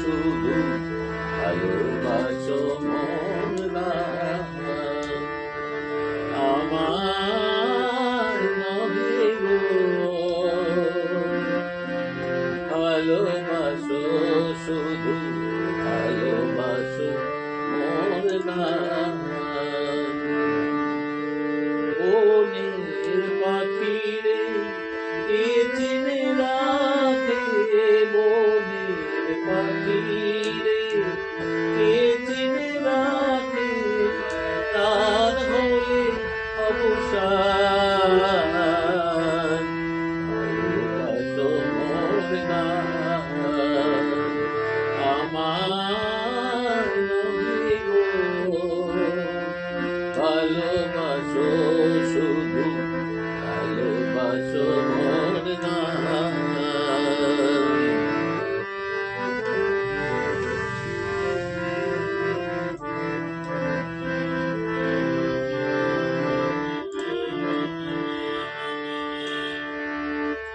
শুধু ভালোবাসো মন না আমার নহে গো ভালোবাসো শুধু ভালোবাসো মন না বনের পাখিরে কে চিনে রাখে বনের পাখিরে কে চিনে রাখে তার হলে অবসান ভালোবাসো মোর না আমার নহে গো ভালোবাসো শুধু ভালোবাসো মোর না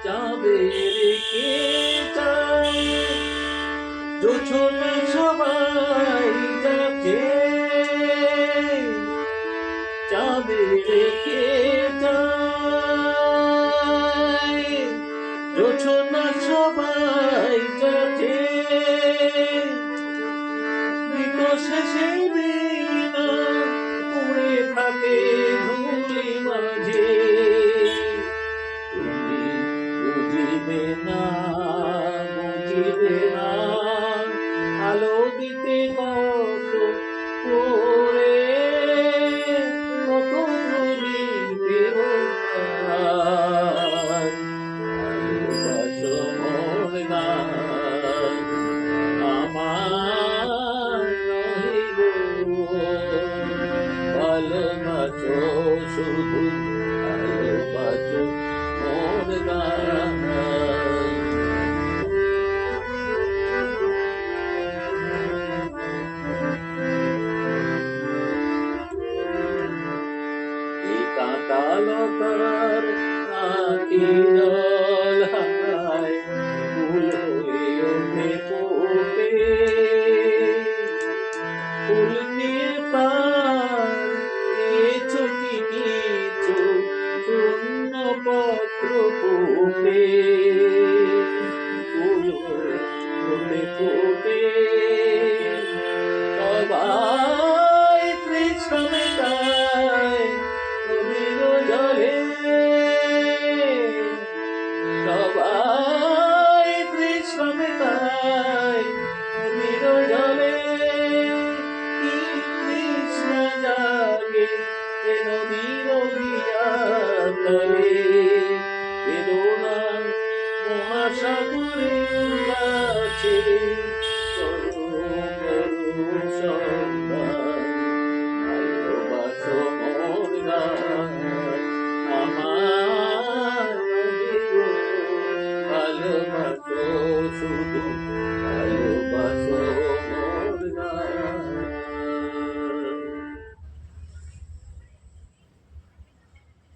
যাবে রেখে চাই জোছনা সবাই যাচ্ছে যাবে রেখে যাই জোছনা সবাই যাচ্ছে শেষে বিনা পড়ে থাকে ধুলি মাঝে বুঝিবে না আলো দিতে কত করে কত ভালোবাসো মোর না আমার নহে গো ভালোবাসো শুধু ভালোবাসো মোর না কালকার আঁখি জল হায় ফুল হয়ে ওঠে ফোটে ফুল নিয়ে পার কিছু কি কিছু শূন্য পত্র ফুটে ফুল হয়ে ফোটে সবাই পৃষ্ঠমে তাই সবাই পৃষ্ঠমে তাই জলে কি কৃষ্ণ জাগে এ নদীর তলে বেদনা মহাসাগরের কাছে